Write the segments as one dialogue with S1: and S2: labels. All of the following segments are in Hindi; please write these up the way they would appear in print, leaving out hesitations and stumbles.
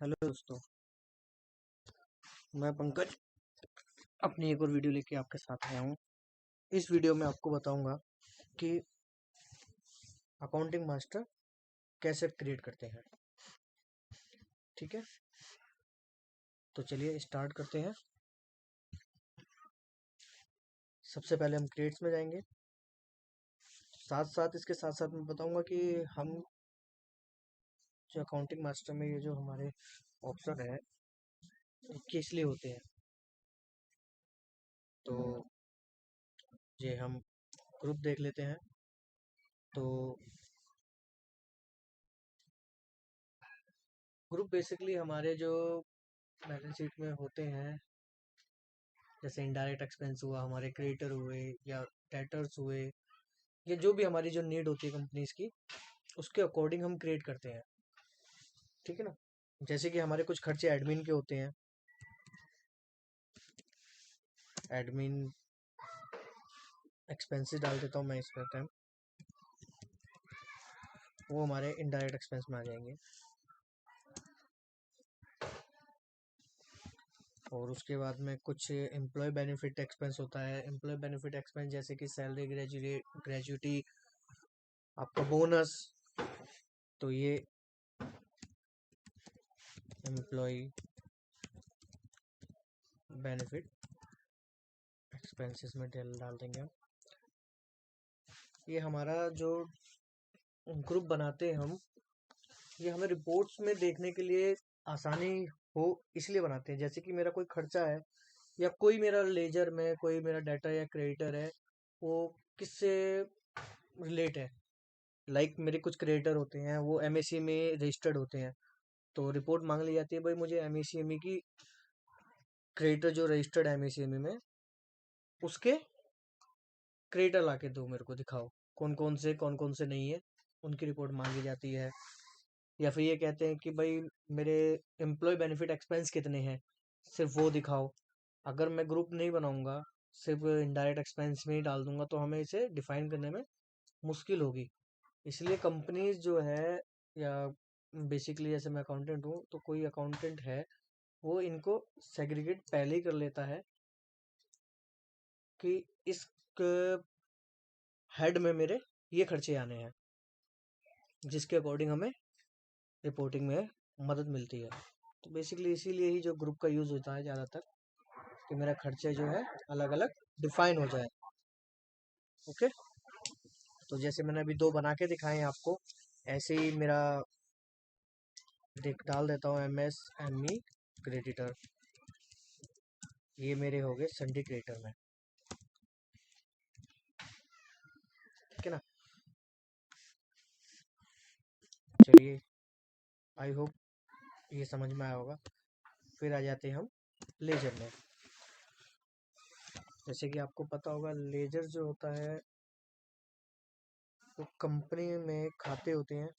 S1: हेलो दोस्तों। मैं पंकज अपनी एक और वीडियो लेके आपके साथ आया हूँ। इस वीडियो में आपको बताऊंगा कि अकाउंटिंग मास्टर कैसे क्रिएट करते हैं। ठीक है, तो चलिए स्टार्ट करते हैं। सबसे पहले हम क्रिएट्स में जाएंगे। इसके साथ साथ मैं बताऊंगा कि हम जो अकाउंटिंग मास्टर में ये जो हमारे ऑप्शन है ये किस लिए होते हैं। तो ये हम ग्रुप देख लेते हैं। तो ग्रुप बेसिकली हमारे जो बैलेंस शीट में होते हैं, जैसे इनडायरेक्ट एक्सपेंस हुआ, हमारे क्रेडिटर हुए या डेटर्स हुए, ये जो भी हमारी जो नीड होती है कंपनीज की, उसके अकॉर्डिंग हम क्रिएट करते हैं। ठीक है ना। जैसे कि हमारे कुछ खर्चे एडमिन के होते हैं। एडमिन एक्सपेंसेस डाल देता हूँ मैं इस टाइम, वो हमारे इनडायरेक्ट एक्सपेंस में आ जाएंगे। और उसके बाद में कुछ एम्प्लॉय बेनिफिट एक्सपेंस होता है। एम्प्लॉय बेनिफिट एक्सपेंस जैसे कि सैलरी, ग्रेजुएटी, आपका बोनस, तो ये एम्प्लॉय बेनिफिट एक्सपेंसेस में डाल देंगे हम। ये हमारा जो ग्रुप बनाते हैं हम, ये हमें रिपोर्ट्स में देखने के लिए आसानी हो इसलिए बनाते हैं। जैसे कि मेरा कोई खर्चा है या कोई मेरा लेजर में कोई मेरा डाटा या क्रेडिटर है, वो किससे रिलेट है। मेरे कुछ क्रेडिटर होते हैं, वो एमएससी में रजिस्टर्ड होते हैं। तो रिपोर्ट मांग ली जाती है, भाई मुझे एमएससीएमई की क्रेडिटर जो रजिस्टर्ड है एमएससीएमई में, उसके क्रेडिटर ला के दो, मेरे को दिखाओ कौन कौन से नहीं है, उनकी रिपोर्ट मांगी जाती है। या फिर ये कहते हैं कि भाई मेरे एम्प्लॉय बेनिफिट एक्सपेंस कितने हैं, सिर्फ वो दिखाओ। अगर मैं ग्रुप नहीं बनाऊंगा, सिर्फ इनडायरेक्ट एक्सपेंस में ही डाल दूंगा, तो हमें इसे डिफाइन करने में मुश्किल होगी। इसलिए कंपनीज जो है, या बेसिकली जैसे मैं अकाउंटेंट हूँ, तो कोई अकाउंटेंट है वो इनको सेग्रीगेट पहले ही कर लेता है कि इस हेड में मेरे ये खर्चे आने हैं, जिसके अकॉर्डिंग हमें रिपोर्टिंग में मदद मिलती है। तो बेसिकली इसीलिए ही जो ग्रुप का यूज़ होता है ज़्यादातर, कि मेरा खर्चे जो है अलग अलग डिफाइन हो जाए। ओके, तो जैसे मैंने अभी दो बना के दिखाए हैं आपको, ऐसे ही मेरा डाल देता हूँ M S M E creditor. ये मेरे हो गए संडे क्रेडिटर में। ठीक है ना। चलिए, आई होप ये समझ में आया होगा। फिर आ जाते हैं हम लेजर में। जैसे कि आपको पता होगा, लेजर जो होता है वो कंपनी में खाते होते हैं,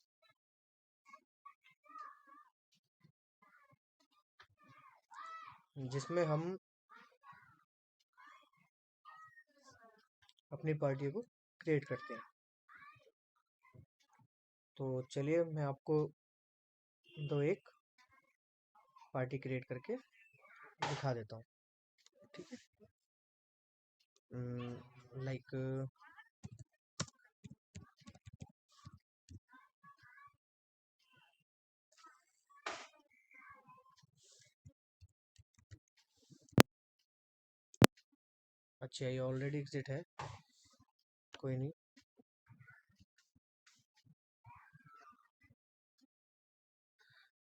S1: जिसमें हम अपनी पार्टी को क्रिएट करते हैं। तो चलिए मैं आपको दो एक पार्टी क्रिएट करके दिखा देता हूँ। ठीक है। लाइक अच्छा, ये ऑलरेडी एग्जिट है, कोई नहीं।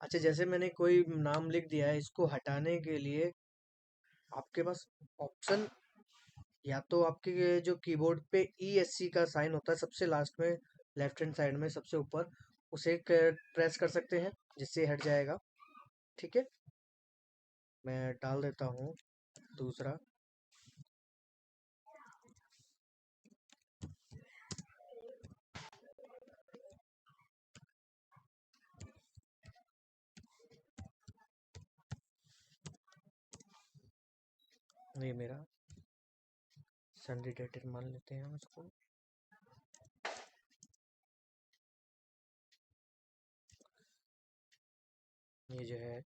S1: अच्छा, जैसे मैंने कोई नाम लिख दिया है, इसको हटाने के लिए आपके पास ऑप्शन, या तो आपके ये जो कीबोर्ड पे ESC का साइन होता है सबसे लास्ट में, लेफ्ट हैंड साइड में सबसे ऊपर, उसे प्रेस कर सकते हैं, जिससे हट जाएगा। ठीक है, मैं डाल देता हूँ दूसरा। ये मेरा सन्डे डेटेड मान लेते हैं उसको। ये जो है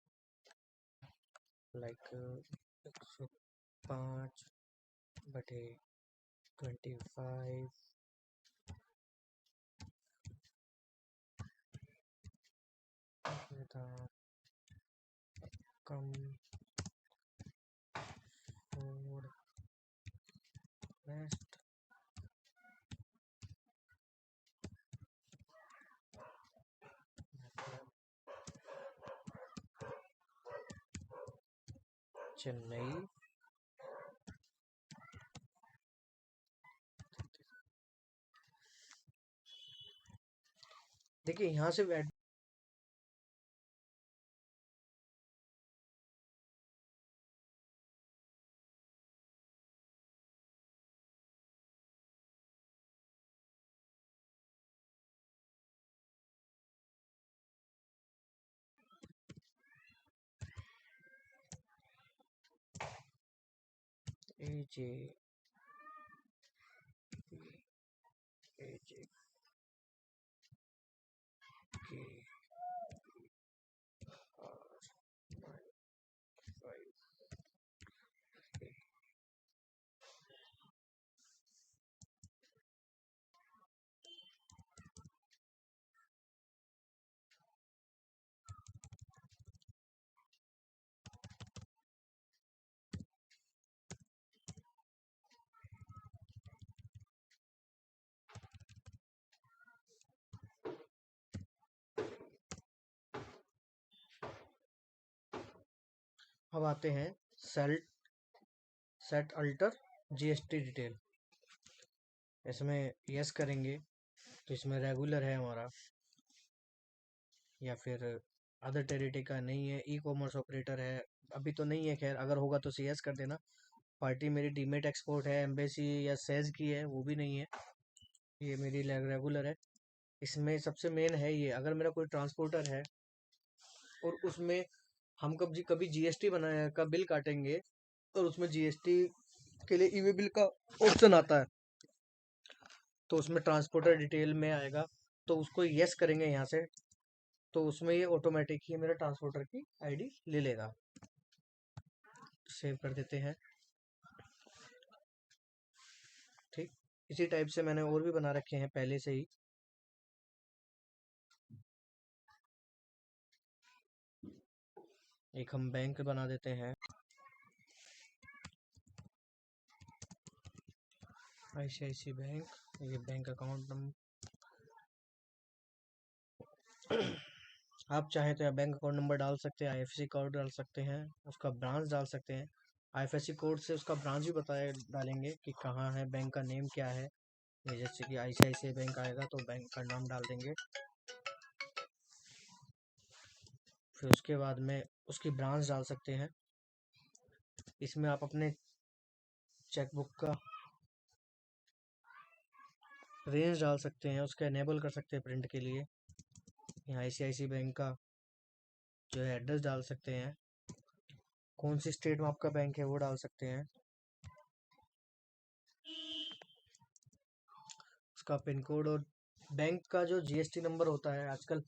S1: लाइक 105/25 कम और बेस्ट चेन्नई। देखिए यहाँ से AJ AJ के अब आते हैं सेट अल्टर GST डिटेल। इसमें यस करेंगे तो इसमें रेगुलर है हमारा या फिर अदर टेरिटरी का नहीं है, ई कॉमर्स ऑपरेटर है, अभी तो नहीं है, खैर अगर होगा तो CS कर देना। पार्टी मेरी डीमेट एक्सपोर्ट है, एम्बेसी या सेज की है, वो भी नहीं है, ये मेरी रेगुलर है। इसमें सबसे मेन है ये, अगर मेरा कोई ट्रांसपोर्टर है और उसमें हम कभी GST बनाया का बिल काटेंगे और उसमें GST के लिए ई बिल का ऑप्शन आता है तो उसमें ट्रांसपोर्टर डिटेल में आएगा, तो उसको यस करेंगे यहाँ से, तो उसमें ये ऑटोमेटिक ही मेरा ट्रांसपोर्टर की आईडी ले लेगा। सेव कर देते हैं। ठीक, इसी टाइप से मैंने और भी बना रखे हैं पहले से ही। एक हम बैंक बना देते हैं, ICICI बैंक, ये बैंक अकाउंट नंबर। आप चाहें तो यहाँ बैंक अकाउंट नंबर डाल सकते हैं, IFSC कोड डाल सकते हैं, उसका ब्रांच डाल सकते हैं। IFSC कोड से उसका ब्रांच भी बताए डालेंगे कि कहाँ है, बैंक का नेम क्या है। ये जैसे कि ICICI बैंक आएगा तो बैंक का नाम डाल देंगे। फिर उसके बाद में उसकी ब्रांच डाल सकते हैं। इसमें आप अपने चेकबुक का रेंज डाल सकते हैं, उसका इनेबल कर सकते हैं प्रिंट के लिए। यहाँ ICICI बैंक का जो है एड्रेस डाल सकते हैं, कौन सी स्टेट में आपका बैंक है वो डाल सकते हैं, उसका पिन कोड और बैंक का जो GST नंबर होता है आजकल,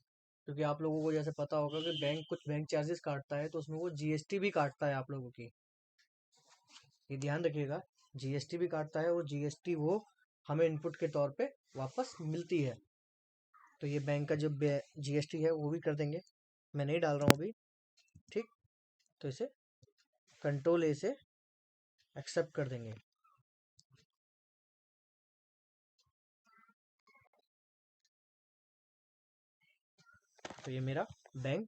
S1: क्योंकि आप लोगों को जैसे पता होगा कि बैंक कुछ बैंक चार्जेस काटता है तो उसमें वो GST भी काटता है आप लोगों की, ये ध्यान रखिएगा। GST भी काटता है और GST वो हमें इनपुट के तौर पे वापस मिलती है। तो ये बैंक का जो GST है वो भी कर देंगे, मैं नहीं डाल रहा हूँ अभी। ठीक, तो इसे कंट्रोल A से एक्सेप्ट कर देंगे। तो ये मेरा बैंक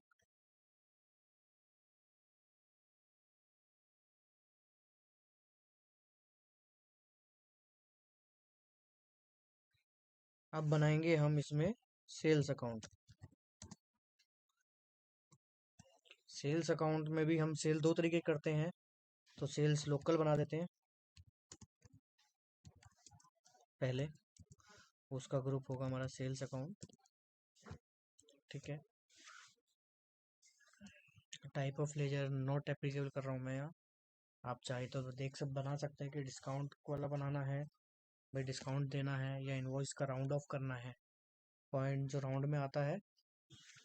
S1: अब बनाएंगे हम इसमें सेल्स अकाउंट। सेल्स अकाउंट में भी हम सेल दो तरीके करते हैं, तो सेल्स लोकल बना देते हैं पहले, उसका ग्रुप होगा हमारा सेल्स अकाउंट। ठीक है, type of ledger not applicable कर रहा हूँ मैं यहाँ। आप चाहे तो देख सब बना सकते हैं कि डिस्काउंट वाला बनाना है भाई, डिस्काउंट देना है या इनवॉइस का राउंड ऑफ करना है। पॉइंट जो राउंड में आता है,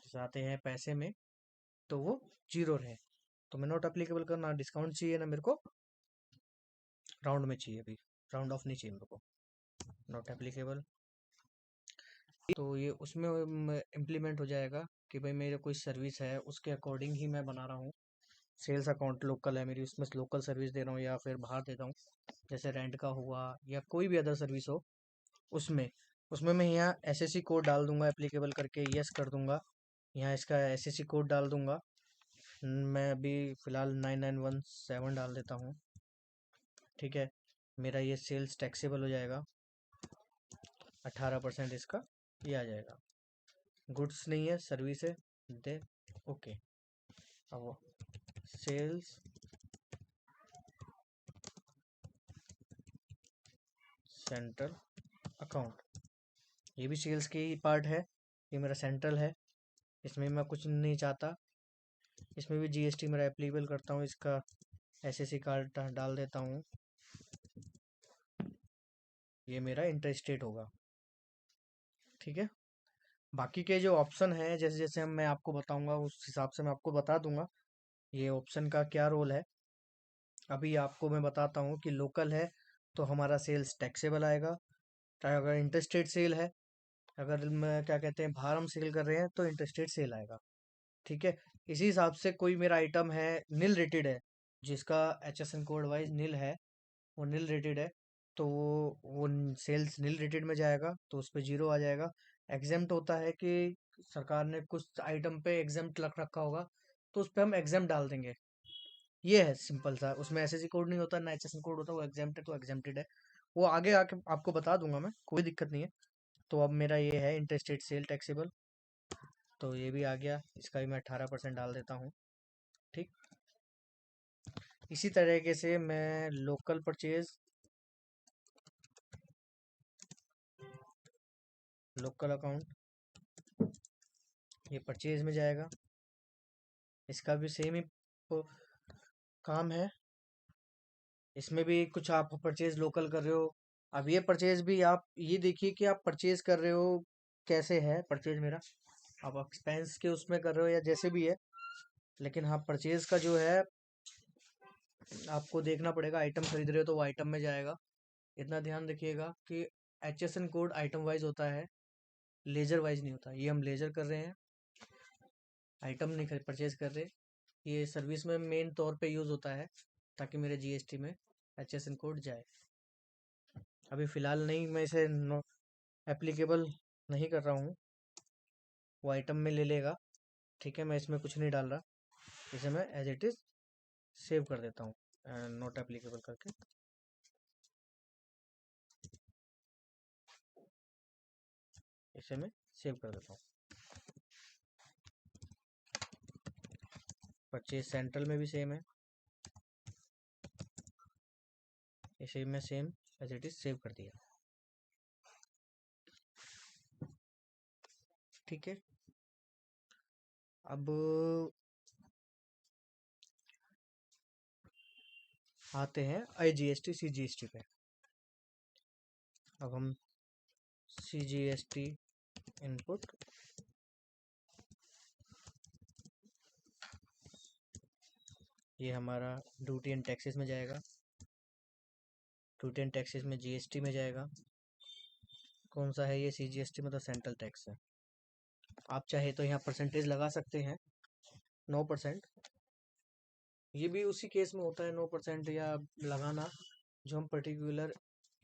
S1: जाते हैं पैसे में, तो वो 0 रहे। तो मैं नॉट अप्लीकेबल करना, डिस्काउंट चाहिए ना मेरे को, राउंड में चाहिए, अभी राउंड ऑफ नहीं चाहिए मेरे को, नॉट एप्लीकेबल। तो ये उसमें इम्प्लीमेंट हो जाएगा कि भाई मेरे कोई सर्विस है उसके अकॉर्डिंग ही मैं बना रहा हूँ। सेल्स अकाउंट लोकल है मेरी, उसमें लोकल सर्विस दे रहा हूँ या फिर बाहर देता हूँ, जैसे रेंट का हुआ या कोई भी अदर सर्विस हो, उसमें उसमें मैं यहाँ एसएससी कोड डाल दूंगा, एप्लीकेबल करके यस कर दूंगा, यहाँ इसका एसएससी कोड डाल दूंगा। मैं अभी फ़िलहाल 9917 डाल देता हूँ, ठीक है। मेरा ये सेल्स टैक्सेबल हो जाएगा, 18% इसका ये आ जाएगा। गुड्स नहीं है, सर्विस है, दे ओके। अब सेल्स सेंट्रल अकाउंट, ये भी सेल्स की ही पार्ट है, ये मेरा सेंट्रल है, इसमें मैं कुछ नहीं चाहता। इसमें भी जीएसटी मेरा एप्लीकेबल करता हूँ, इसका एसएससी कार्ड डाल देता हूँ, ये मेरा इंटरस्टेट होगा, ठीक है। बाकी के जो ऑप्शन है जैसे जैसे हम मैं आपको बताऊंगा उस हिसाब से मैं आपको बता दूंगा ये ऑप्शन का क्या रोल है। अभी आपको मैं बताता हूँ कि लोकल है तो हमारा सेल्स टैक्सेबल आएगा, चाहे अगर इंटरस्टेट सेल है, अगर मैं क्या कहते हैं बाहर हम सेल कर रहे हैं तो इंटरस्टेट सेल आएगा, ठीक है। इसी हिसाब से कोई मेरा आइटम है नील रेटेड है, जिसका एचएसएन कोड वाइज नील है, वो नील रेटेड है, तो वो सेल्स नील रेटेड में जाएगा, तो उस पर 0 आ जाएगा। एग्जेम्प्ट होता है कि सरकार ने कुछ आइटम पे एग्जेम्प्ट रख रखा होगा, तो उस पर हम एग्जेम्प्ट डाल देंगे। ये है सिंपल सा, उसमें एसएससी कोड नहीं होता ना एचएसएन कोड होता, वो एग्जेम्प्ट है तो एग्जेम्प्टेड है, वो आगे आके आपको बता दूंगा मैं, कोई दिक्कत नहीं है। तो अब मेरा ये है इंटरस्टेट सेल टैक्सेबल, तो ये भी आ गया, इसका भी मैं 18% डाल देता हूँ, ठीक। इसी तरीके से मैं लोकल परचेज, लोकल अकाउंट, ये परचेज में जाएगा, इसका भी सेम ही काम है, इसमें भी कुछ आप परचेज लोकल कर रहे हो। अब ये परचेज भी आप ये देखिए कि आप परचेज कर रहे हो कैसे है परचेज मेरा, आप एक्सपेंस के उसमें कर रहे हो या जैसे भी है, लेकिन हाँ परचेज का जो है आपको देखना पड़ेगा, आइटम खरीद रहे हो तो वो आइटम में जाएगा। इतना ध्यान रखिएगा कि एचएसएन कोड आइटम वाइज होता है, लेजर वाइज नहीं होता। ये हम लेजर कर रहे हैं, आइटम नहीं परचेज कर रहे, ये सर्विस में मेन तौर पे यूज़ होता है ताकि मेरे जीएसटी में एचएसएन कोड जाए। अभी फ़िलहाल नहीं, मैं इसे एप्लीकेबल नहीं कर रहा हूँ, वो आइटम में ले लेगा, ठीक है। मैं इसमें कुछ नहीं डाल रहा, इसे मैं एज इट इज़ सेव कर देता हूँ, नॉट एप्लीकेबल करके। इसे मैं सेव कर देता हूँ। परचेज सेंट्रल में भी सेम है, इसे मैं same as it is save कर दिया, ठीक है। अब आते हैं आईजीएसटी सीजीएसटी पे। अब हम सीजीएसटी इनपुट, ये हमारा ड्यूटी एंड टैक्सेस में जाएगा, ड्यूटी एंड टैक्सेस में जीएसटी में जाएगा। कौन सा है ये सीजीएसटी, मतलब सेंट्रल टैक्स है। आप चाहे तो यहाँ परसेंटेज लगा सकते हैं 9%, ये भी उसी केस में होता है 9% या लगाना जो हम पर्टिकुलर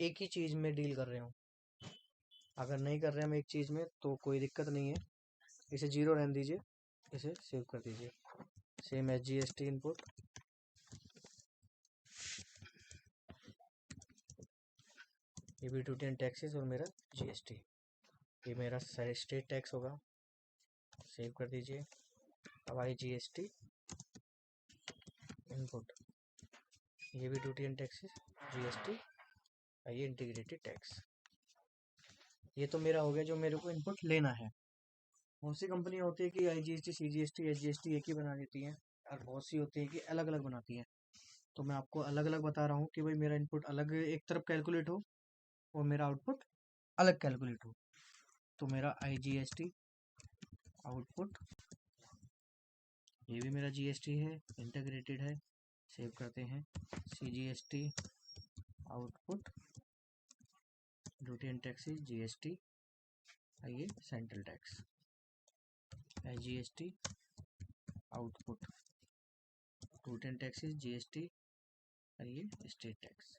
S1: एक ही चीज़ में डील कर रहे हो। अगर नहीं कर रहे हम एक चीज़ में तो कोई दिक्कत नहीं है, इसे 0 रहने दीजिए, इसे सेव कर दीजिए। सेम एस जीएसटी इनपुट, ये भी ड्यूटी एंड टैक्सेस और मेरा जीएसटी, ये मेरा स्टेट टैक्स होगा, सेव कर दीजिए। अब आई जीएसटी इनपुट, ये भी ड्यूटी एंड टैक्सेस, जीएसटी, ये इंटीग्रेटेड टैक्स। ये तो मेरा हो गया जो मेरे को इनपुट लेना है। बहुत सी कंपनी होती है कि आईजीएसटी सीजीएसटी एसजीएसटी एक ही बना देती हैं, और बहुत सी होती है कि अलग अलग बनाती हैं। तो मैं आपको अलग अलग बता रहा हूँ कि भाई मेरा इनपुट अलग एक तरफ कैलकुलेट हो और मेरा आउटपुट अलग कैलकुलेट हो। तो मेरा आईजीएसटी आउटपुट ये भी मेरा जीएसटी है, इंटीग्रेटेड है। सेव करते हैं, CGST output, duty and taxes GST, ये central tax, GST output, duty and taxes GST, और ये स्टेट टैक्स।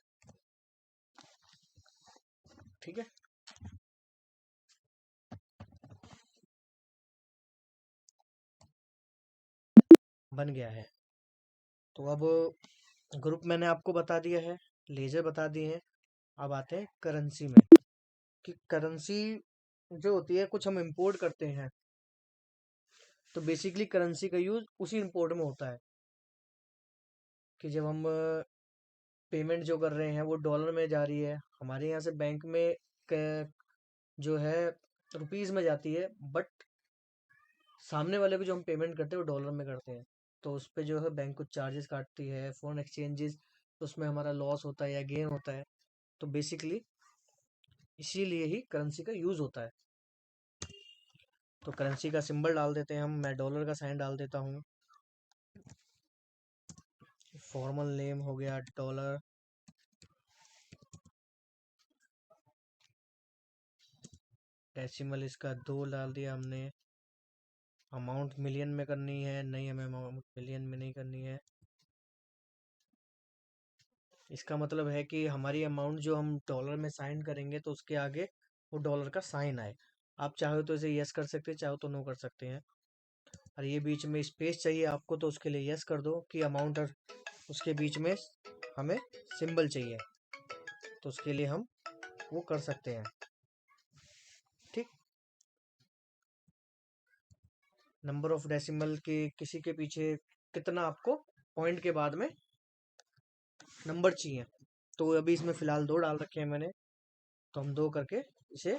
S1: ठीक है, बन गया है। तो अब ग्रुप मैंने आपको बता दिया है, लेजर बता दिए हैं। अब आते हैं करेंसी में, कि करेंसी जो होती है, कुछ हम इंपोर्ट करते हैं, तो बेसिकली करेंसी का यूज उसी इंपोर्ट में होता है, कि जब हम पेमेंट जो कर रहे हैं वो डॉलर में जा रही है, हमारे यहाँ से बैंक में जो है रुपीज़ में जाती है, बट सामने वाले को जो हम पेमेंट करते हैं वो डॉलर में करते हैं, तो उस पर जो है बैंक कुछ चार्जेस काटती है, फॉरेन एक्सचेंजेस, उसमें हमारा लॉस होता है या गेन होता है। तो बेसिकली इसीलिए ही करेंसी का यूज़ होता है। तो करेंसी का सिंबल डाल देते हैं हम, मैं डॉलर का साइन डाल देता हूँ। फॉर्मल नेम हो गया डॉलर, डेसिमल इसका 2 डाल दिया हमने। अमाउंट मिलियन में करनी है, नहीं हमें अमाउंट मिलियन में नहीं करनी है। इसका मतलब है कि हमारी अमाउंट जो हम डॉलर में साइन करेंगे तो उसके आगे वो डॉलर का साइन आए। आप चाहो तो इसे यस कर सकते हैं, चाहो तो नो कर सकते हैं। और ये बीच में स्पेस चाहिए आपको, तो उसके लिए यस कर दो कि अमाउंट, और उसके बीच में हमें सिंबल चाहिए, तो उसके लिए हम वो कर सकते हैं। ठीक, नंबर ऑफ डेसिमल के किसी के पीछे कितना आपको पॉइंट के बाद में नंबर चाहिए, तो अभी इसमें फ़िलहाल 2 डाल रखे हैं मैंने, तो हम 2 करके इसे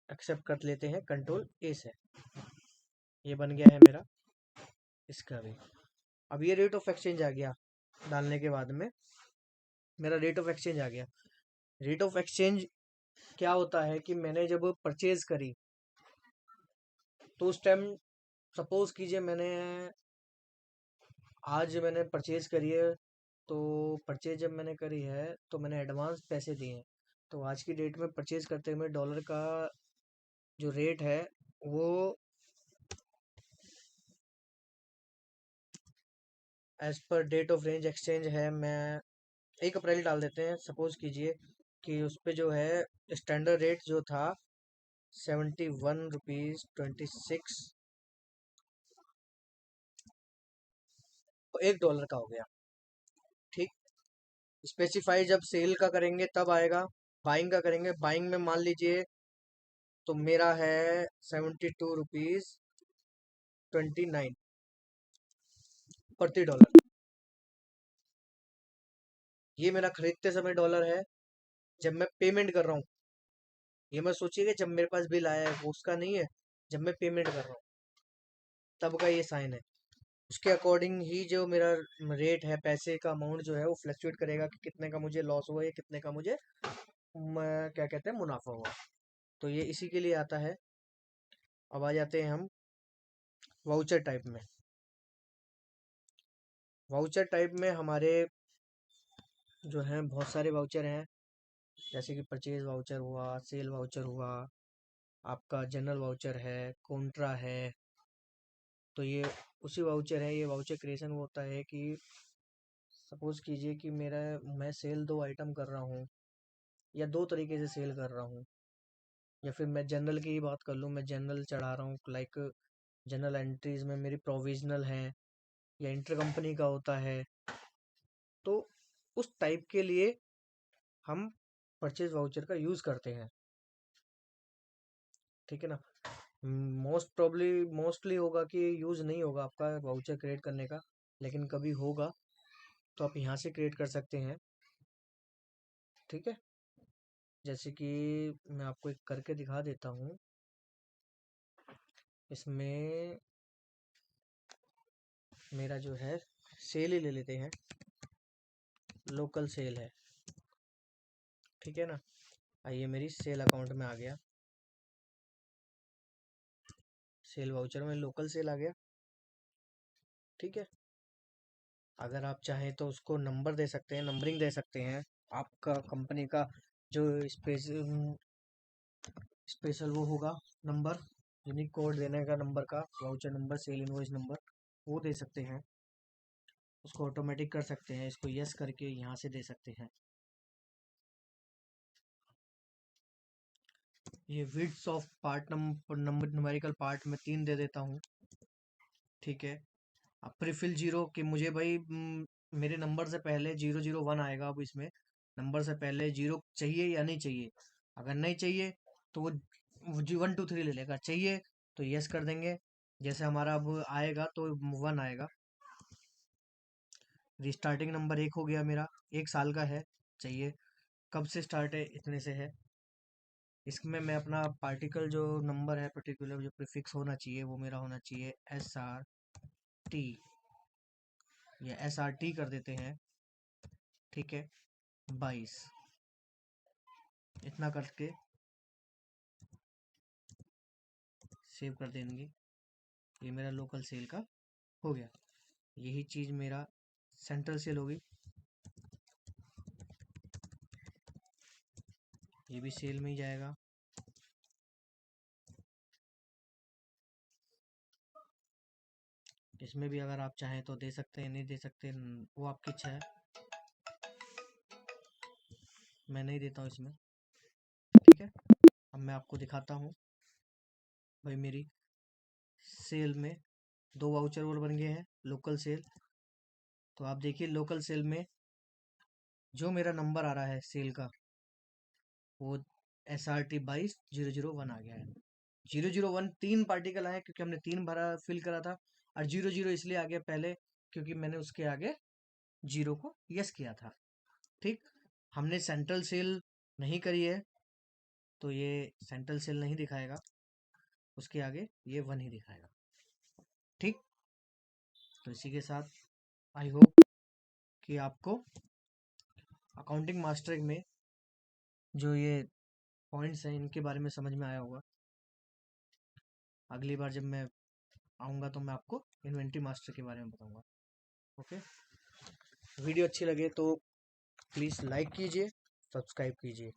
S1: एक्सेप्ट कर लेते हैं कंट्रोल A से। ये बन गया है मेरा इसका भी। अब ये रेट ऑफ एक्सचेंज आ गया, डालने के बाद में मेरा रेट ऑफ एक्सचेंज आ गया। रेट ऑफ एक्सचेंज क्या होता है कि मैंने जब परचेज करी, तो उस टाइम सपोज कीजिए आज मैंने परचेज करी है, तो परचेज जब मैंने करी है तो मैंने एडवांस पैसे दिए हैं, तो आज की डेट में परचेज करते हुए डॉलर का जो रेट है वो as per date of range exchange है, मैं 1 अप्रैल डाल देते हैं। सपोज कीजिए कि उस पर जो है स्टैंडर्ड रेट जो था 71 रुपीज़ 26, तो $1 का हो गया। ठीक, स्पेसिफाई जब सेल का करेंगे तब आएगा, बाइंग का करेंगे, बाइंग में मान लीजिए तो मेरा है 72 रुपीज़ 29 प्रति डॉलर। ये मेरा खरीदते समय डॉलर है, जब मैं पेमेंट कर रहा हूँ, ये मैं सोचिए जब मेरे पास बिल आया है वो उसका नहीं है, जब मैं पेमेंट कर रहा हूँ तब का ये साइन है। उसके अकॉर्डिंग ही जो मेरा रेट है, पैसे का अमाउंट जो है वो फ्लक्चुएट करेगा कि कितने का मुझे लॉस हुआ या कितने का मुझे क्या कहते हैं मुनाफा हुआ। तो ये इसी के लिए आता है। अब आ जाते हैं हम वाउचर टाइप में। वाउचर टाइप में हमारे जो हैं बहुत सारे वाउचर हैं, जैसे कि परचेज वाउचर हुआ, सेल वाउचर हुआ, आपका जनरल वाउचर है, कॉन्ट्रा है। तो ये उसी वाउचर है। ये वाउचर क्रिएशन होता है कि सपोज कीजिए कि मैं सेल 2 आइटम कर रहा हूँ, या 2 तरीके से सेल कर रहा हूँ, या फिर मैं जनरल की ही बात कर लूँ, मैं जनरल चढ़ा रहा हूँ, लाइक जनरल एंट्रीज में मेरी प्रोविजनल है या इंटर कंपनी का होता है, तो उस टाइप के लिए हम परचेज वाउचर का यूज़ करते हैं। ठीक है ना, मोस्टली होगा कि यूज़ नहीं होगा आपका वाउचर क्रिएट करने का, लेकिन कभी होगा तो आप यहाँ से क्रिएट कर सकते हैं। ठीक है, जैसे कि मैं आपको एक करके दिखा देता हूँ। इसमें मेरा जो है सेल ही ले लेते हैं, लोकल सेल है। ठीक है ना, आइए मेरी सेल अकाउंट में आ गया, सेल वाउचर में लोकल सेल आ गया। ठीक है। अगर आप चाहें तो उसको नंबर दे सकते हैं, नंबरिंग दे सकते हैं। आपका कंपनी का जो स्पेशल वो होगा नंबर, यूनिक कोड देने का नंबर का, voucher number, sale invoice number, वो दे सकते हैं। उसको ऑटोमेटिक कर सकते हैं, इसको यस करके यहाँ से दे सकते हैं। ये width of part number numerical part में 3 दे देता हूँ। ठीक है। अब प्रीफिल 0 कि मुझे भाई मेरे नंबर से पहले 001 आएगा। अब इसमें नंबर से पहले 0 चाहिए या नहीं चाहिए। अगर नहीं चाहिए तो वो 1 2 3 ले लेगा, चाहिए तो यस कर देंगे। जैसे हमारा अब आएगा तो 1 आएगा। रिस्टार्टिंग नंबर 1 हो गया मेरा, 1 साल का है, चाहिए। कब से स्टार्ट है, इतने से है। इसमें मैं अपना पार्टिकल जो नंबर है, पर्टिकुलर जो प्रीफिक्स होना चाहिए, वो मेरा होना चाहिए SRT, या SRT कर देते हैं। ठीक है, 22 इतना करके सेव कर देंगे। ये मेरा लोकल सेल का हो गया। यही चीज़ मेरा सेंट्रल सेल होगी, ये भी सेल में ही जाएगा। इसमें भी अगर आप चाहें तो दे सकते हैं, नहीं दे सकते वो आपकी इच्छा है। मैं नहीं देता हूँ इसमें। ठीक है, अब मैं आपको दिखाता हूँ भाई मेरी सेल में 2 वाउचर और बन गए हैं लोकल सेल। तो आप देखिए लोकल सेल में जो मेरा नंबर आ रहा है सेल का, वो SRT 22 001 आ गया है। 001 3 पार्टिकल आए क्योंकि हमने 3 भरा फिल करा था, और 00 इसलिए आ गया पहले क्योंकि मैंने उसके आगे 0 को यस किया था। ठीक, हमने सेंट्रल सेल नहीं करी है तो ये सेंट्रल सेल नहीं दिखाएगा, उसके आगे ये 1 ही दिखाएगा। ठीक, तो इसी के साथ आई होप कि आपको अकाउंटिंग मास्टर में जो ये पॉइंट्स हैं इनके बारे में समझ में आया होगा। अगली बार जब मैं आऊँगा तो मैं आपको इन्वेंट्री मास्टर के बारे में बताऊँगा। ओके, वीडियो अच्छी लगे तो प्लीज़ लाइक कीजिए, सब्सक्राइब कीजिए।